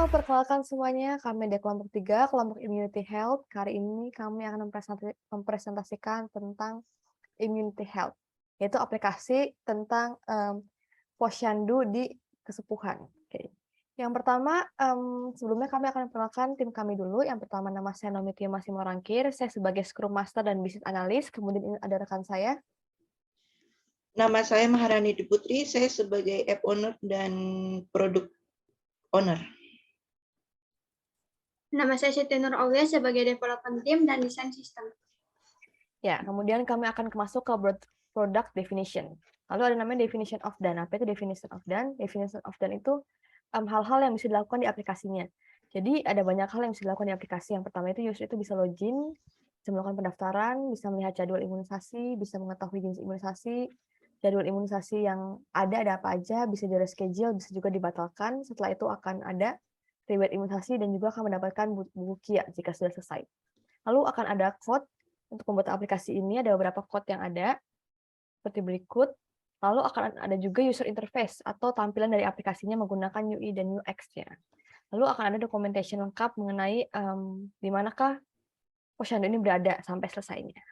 perkenalkan semuanya. Kami dari kelompok 3, kelompok Immunity Health. Kali ini kami akan mempresentasikan tentang Immunity Health, yaitu aplikasi tentang posyandu di kesepuhan. Oke. Yang pertama, sebelumnya kami akan memperkenalkan tim kami dulu. Yang pertama nama saya Nomitya Masimorangkir, saya sebagai Scrum Master dan Business Analyst. Kemudian ini ada rekan saya. Nama saya Maharani Diputri, saya sebagai App Owner dan Product Owner. Nama saya Siti Nur Aulia sebagai Development Team dan Desain Sistem. Ya, kemudian kami akan masuk ke product definition. Lalu ada namanya definition of done. Apa itu definition of done? Definition of done itu hal-hal yang bisa dilakukan di aplikasinya. Jadi ada banyak hal yang bisa dilakukan di aplikasi. Yang pertama itu user itu bisa login, bisa melakukan pendaftaran, bisa melihat jadwal imunisasi, bisa mengetahui jenis imunisasi, jadwal imunisasi yang ada apa aja, bisa di reschedule, bisa juga dibatalkan. Setelah itu akan ada reward imunisasi dan juga akan mendapatkan buku KIA jika sudah selesai. Lalu akan ada code. Untuk membuat aplikasi ini ada beberapa code yang ada, seperti berikut. Lalu akan ada juga user interface atau tampilan dari aplikasinya menggunakan UI dan UX-nya. Lalu akan ada documentation lengkap mengenai di manakah posyandu ini berada sampai selesainya.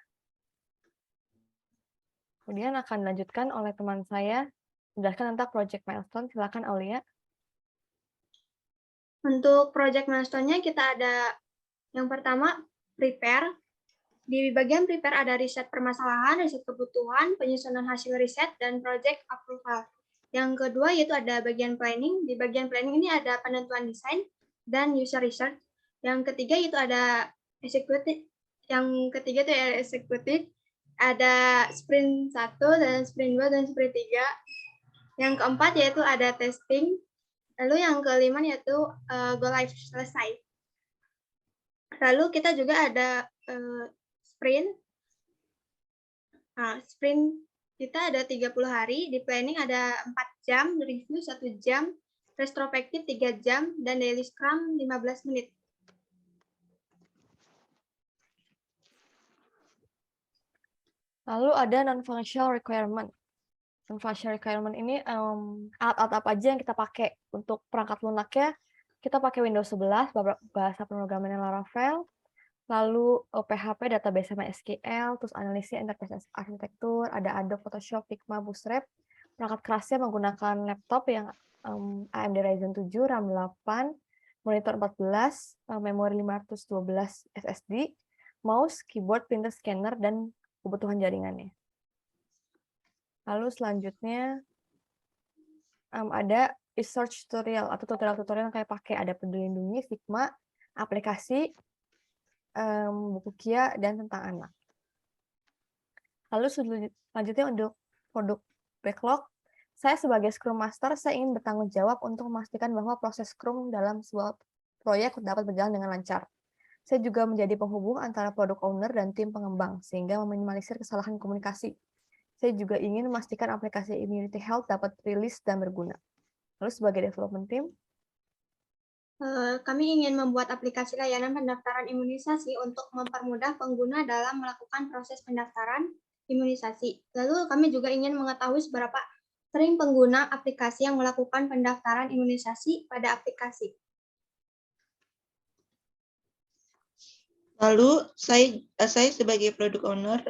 Kemudian akan dilanjutkan oleh teman saya, menjelaskan tentang project milestone. Silakan Aulia. Untuk project milestone-nya kita ada yang pertama, prepare. Di bagian prepare ada riset permasalahan, riset kebutuhan, penyusunan hasil riset, dan project approval. Yang kedua yaitu ada bagian planning. Di bagian planning ini ada penentuan desain dan user research. Yang ketiga yaitu ada executive. Yang ketiga itu ada executive. Ada sprint 1 dan sprint 2 dan sprint 3. Yang keempat yaitu ada testing. Lalu yang kelima yaitu go live selesai. Lalu kita juga ada sprint. Nah, sprint kita ada 30 hari, di planning ada 4 jam, review 1 jam, retrospektif 3 jam, dan daily scrum 15 menit. Lalu ada non-functional requirement. Non-functional requirement ini alat-alat apa aja yang kita pakai. Untuk perangkat lunaknya, kita pakai Windows 11, bahasa pemrograman Laravel, lalu PHP, database sama SQL, terus analisis enterprise arsitektur, ada Adobe Photoshop, Figma, Bootstrap. Perangkat kerasnya menggunakan laptop yang AMD Ryzen 7, RAM 8, monitor 14, memori 512 SSD, mouse, keyboard, printer, scanner, dan kebutuhan jaringannya. Lalu selanjutnya ada research tutorial atau tutorial-tutorial yang kayak pakai ada Peduli Lindungi, Figma, aplikasi, buku KIA, dan tentang anak. Lalu selanjutnya untuk produk backlog, saya sebagai Scrum Master, saya ingin bertanggung jawab untuk memastikan bahwa proses Scrum dalam sebuah proyek dapat berjalan dengan lancar. Saya juga menjadi penghubung antara product owner dan tim pengembang, sehingga meminimalisir kesalahan komunikasi. Saya juga ingin memastikan aplikasi Immunity Health dapat rilis dan berguna. Lalu sebagai development team, kami ingin membuat aplikasi layanan pendaftaran imunisasi untuk mempermudah pengguna dalam melakukan proses pendaftaran imunisasi. Lalu kami juga ingin mengetahui seberapa sering pengguna aplikasi yang melakukan pendaftaran imunisasi pada aplikasi. Lalu saya sebagai product owner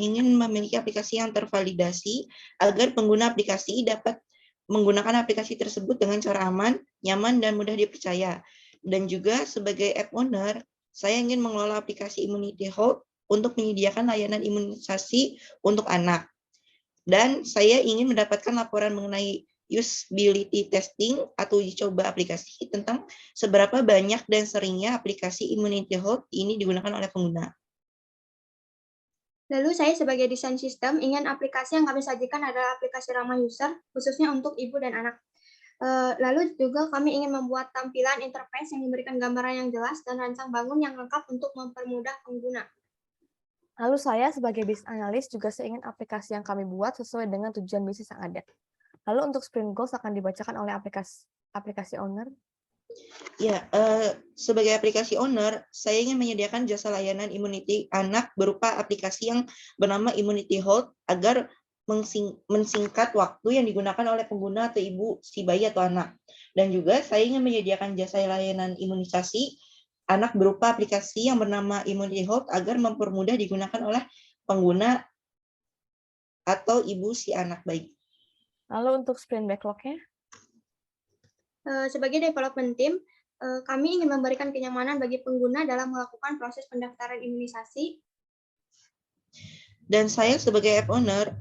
ingin memiliki aplikasi yang tervalidasi agar pengguna aplikasi dapat menggunakan aplikasi tersebut dengan cara aman, nyaman, dan mudah dipercaya. Dan juga sebagai app owner, saya ingin mengelola aplikasi Immunity Health untuk menyediakan layanan imunisasi untuk anak. Dan saya ingin mendapatkan laporan mengenai usability testing atau uji coba aplikasi tentang seberapa banyak dan seringnya aplikasi Immunity Health ini digunakan oleh pengguna. Lalu saya sebagai desain sistem ingin aplikasi yang kami sajikan adalah aplikasi ramah user, khususnya untuk ibu dan anak. Lalu juga kami ingin membuat tampilan interface yang memberikan gambaran yang jelas dan rancang bangun yang lengkap untuk mempermudah pengguna. Lalu saya sebagai business analyst juga saya ingin aplikasi yang kami buat sesuai dengan tujuan bisnis yang ada. Lalu untuk sprint goals akan dibacakan oleh aplikasi owner. Ya, sebagai aplikasi owner, saya ingin menyediakan jasa layanan immunity anak berupa aplikasi yang bernama Immunity Health agar mensingkat waktu yang digunakan oleh pengguna atau ibu si bayi atau anak. Dan juga saya ingin menyediakan jasa layanan imunisasi anak berupa aplikasi yang bernama Immunity Health agar mempermudah digunakan oleh pengguna atau ibu si anak bayi. Lalu untuk sprint backlog-nya? Sebagai development team, kami ingin memberikan kenyamanan bagi pengguna dalam melakukan proses pendaftaran imunisasi. Dan saya sebagai app owner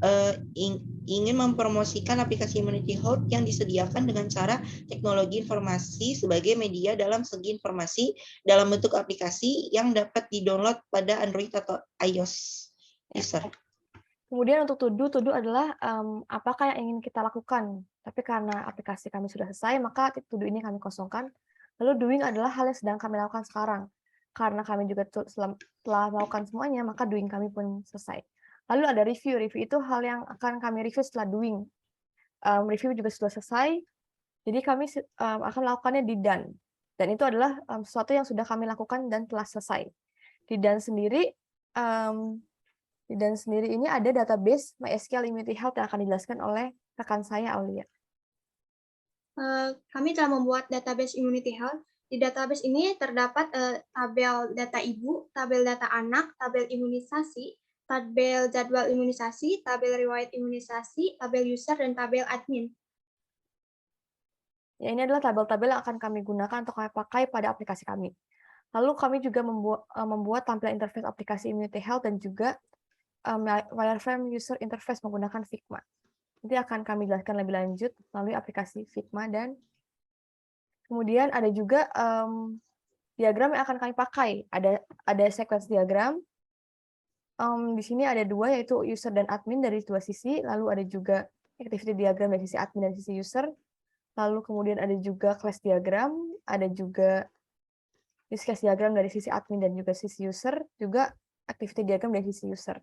ingin mempromosikan aplikasi Immunity Health yang disediakan dengan cara teknologi informasi sebagai media dalam segi informasi dalam bentuk aplikasi yang dapat di-download pada Android atau iOS user. Kemudian untuk to do adalah apakah yang ingin kita lakukan. Tapi karena aplikasi kami sudah selesai, maka to do ini kami kosongkan. Lalu doing adalah hal yang sedang kami lakukan sekarang. Karena kami juga telah melakukan semuanya, maka doing kami pun selesai. Lalu ada review. Review itu hal yang akan kami review setelah doing. Review juga sudah selesai, jadi kami akan melakukannya di done. Dan itu adalah sesuatu yang sudah kami lakukan dan telah selesai. Di done sendiri ini ada database MySQL Immunity Health yang akan dijelaskan oleh rekan saya, Aulia. Kami telah membuat database Immunity Health. Di database ini terdapat tabel data ibu, tabel data anak, tabel imunisasi, tabel jadwal imunisasi, tabel riwayat imunisasi, tabel user, dan tabel admin. Ya, ini adalah tabel-tabel yang akan kami gunakan atau kami pakai pada aplikasi kami. Lalu kami juga membuat tampilan interface aplikasi Immunity Health dan juga wireframe user interface menggunakan Figma. Nanti akan kami jelaskan lebih lanjut melalui aplikasi Figma, dan kemudian ada juga diagram yang akan kami pakai. Ada sequence diagram. Di sini ada dua, yaitu user dan admin dari dua sisi. Lalu ada juga activity diagram dari sisi admin dan sisi user. Lalu kemudian ada juga class diagram. Ada juga use case diagram dari sisi admin dan juga sisi user. Juga activity diagram dari sisi user.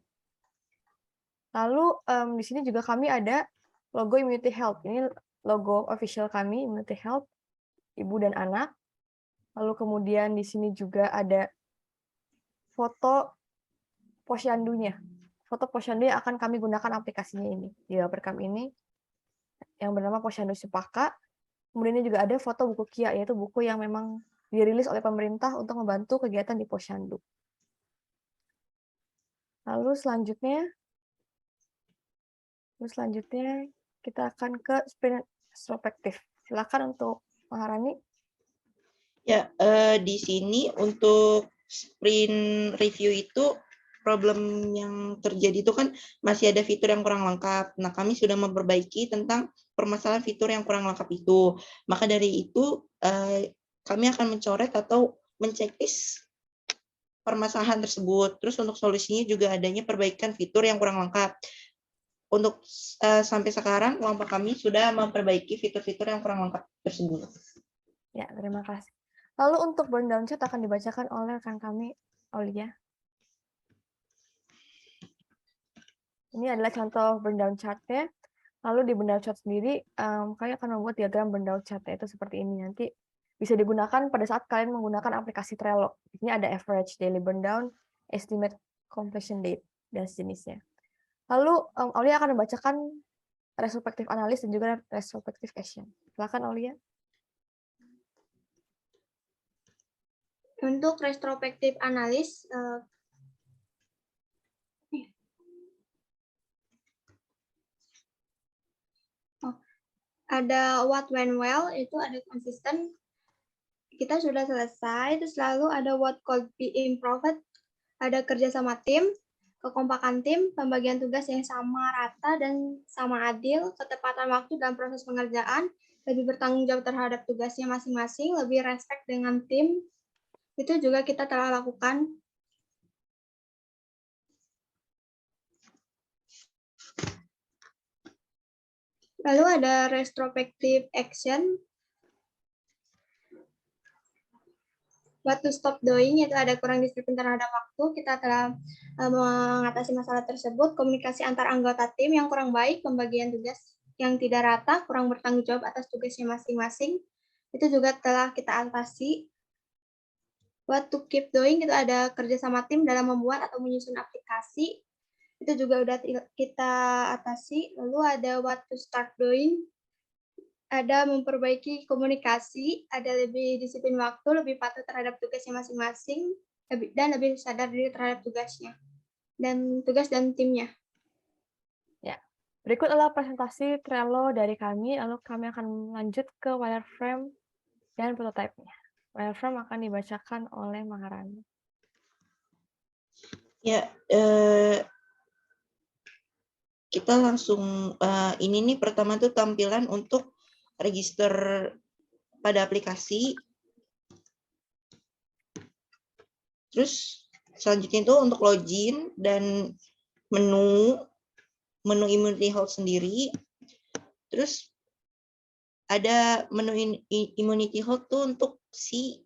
Lalu di sini juga kami ada logo Immunity Health. Ini logo official kami, Immunity Health, ibu dan anak. Lalu kemudian di sini juga ada foto posyandunya. Foto posyandu yang akan kami gunakan aplikasinya ini. Di Welcome ini, yang bernama Posyandu Cempaka. Kemudian ini juga ada foto buku KIA, yaitu buku yang memang dirilis oleh pemerintah untuk membantu kegiatan di posyandu. Lalu selanjutnya kita akan ke sprint retrospective. Silakan untuk Maharani. Ya, di sini untuk sprint review itu problem yang terjadi itu kan masih ada fitur yang kurang lengkap. Nah, kami sudah memperbaiki tentang permasalahan fitur yang kurang lengkap itu. Maka dari itu, kami akan mencoret atau menceklis permasalahan tersebut. Terus untuk solusinya juga adanya perbaikan fitur yang kurang lengkap. Untuk sampai sekarang, kelompok kami sudah memperbaiki fitur-fitur yang kurang lengkap tersebut. Ya, terima kasih. Lalu untuk burn down chart akan dibacakan oleh rekan kami, Aulia. Ini adalah contoh burn down chart-nya. Lalu di burn down chart sendiri, kalian akan membuat diagram burn down chart, yaitu seperti ini. Nanti bisa digunakan pada saat kalian menggunakan aplikasi Trello. Di sini ada average daily burn down, estimate completion date, dan sejenisnya. Lalu Aulia akan membacakan retrospective analysis dan juga retrospective action. Silakan Aulia. Untuk retrospective analysis, ada what went well, itu ada konsisten, kita sudah selesai. Terus lalu ada what could be improved, ada kerja sama tim, kekompakan tim, pembagian tugas yang sama rata dan sama adil, ketepatan waktu dalam proses pengerjaan, lebih bertanggung jawab terhadap tugasnya masing-masing, lebih respect dengan tim, itu juga kita telah lakukan. Lalu ada retrospective action. What to stop doing, yaitu ada kurang disiplin terhadap waktu. Kita telah mengatasi masalah tersebut. Komunikasi antar anggota tim yang kurang baik, pembagian tugas yang tidak rata, kurang bertanggung jawab atas tugasnya masing-masing. Itu juga telah kita atasi. What to keep doing, itu ada kerja sama tim dalam membuat atau menyusun aplikasi. itu juga udah kita atasi. Lalu ada what to start doing, ada memperbaiki komunikasi, ada lebih disiplin waktu, lebih patuh terhadap tugasnya masing-masing, dan lebih sadar diri terhadap tugasnya dan tugas dan timnya. Ya, berikut adalah presentasi Trello dari kami, lalu kami akan lanjut ke wireframe dan prototipe-nya. Wireframe akan dibacakan oleh Maharani. Ya, kita langsung ini nih pertama tuh tampilan untuk register pada aplikasi. Terus selanjutnya itu untuk login dan menu Immunity Hold sendiri. Terus ada menu Immunity Hold tuh untuk si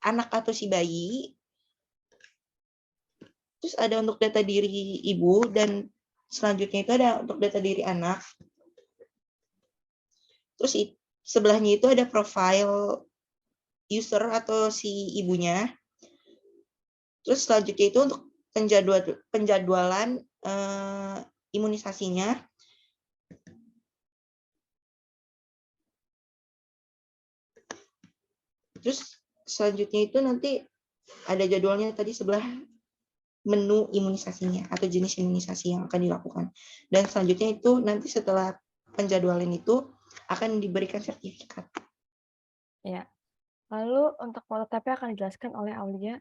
anak atau si bayi. Terus ada untuk data diri ibu, dan selanjutnya itu ada untuk data diri anak. Terus sebelahnya itu ada profile user atau si ibunya. Terus selanjutnya itu untuk penjadwalan imunisasinya. Terus selanjutnya itu nanti ada jadwalnya tadi sebelah menu imunisasinya atau jenis imunisasi yang akan dilakukan. Dan selanjutnya itu nanti setelah penjadwalan itu akan diberikan sertifikat. Ya. Lalu untuk prototipe akan dijelaskan oleh Aulia.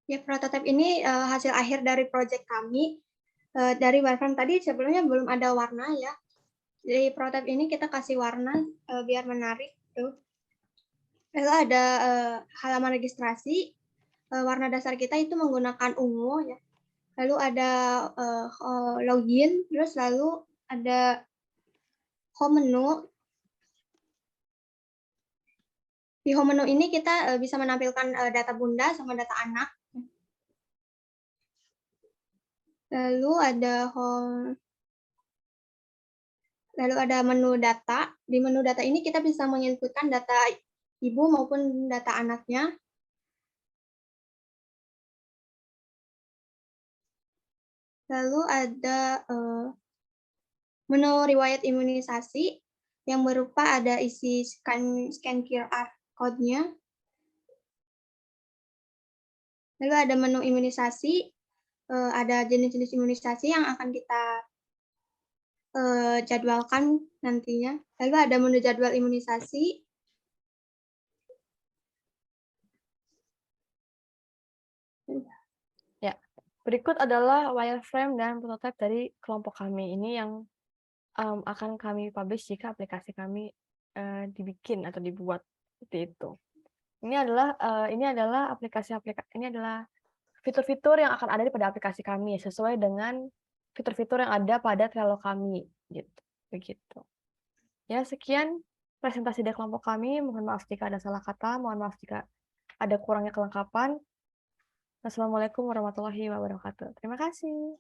Ya, prototipe ini hasil akhir dari proyek kami. Dari wireframe tadi sebelumnya belum ada warna ya. Di prototipe ini kita kasih warna biar menarik. Tuh. Lalu ada halaman registrasi. Warna dasar kita itu menggunakan ungu ya. Lalu ada login, terus lalu ada home menu. Di home menu ini kita bisa menampilkan data bunda sama data anak. Lalu ada menu data. Di menu data ini kita bisa menginputkan data ibu maupun data anaknya. Lalu ada menu riwayat imunisasi yang berupa ada isi scan QR code-nya. Lalu ada menu imunisasi, ada jenis-jenis imunisasi yang akan kita jadwalkan nantinya. Lalu ada menu jadwal imunisasi. Ya, berikut adalah wireframe dan prototipe dari kelompok kami ini yang akan kami publish jika aplikasi kami dibikin atau dibuat seperti itu. Ini adalah fitur-fitur yang akan ada pada aplikasi kami sesuai dengan fitur-fitur yang ada pada Trello kami gitu. Begitu. Ya, sekian presentasi dari kelompok kami. Mohon maaf jika ada salah kata, mohon maaf jika ada kurangnya kelengkapan. Wassalamualaikum warahmatullahi wabarakatuh. Terima kasih.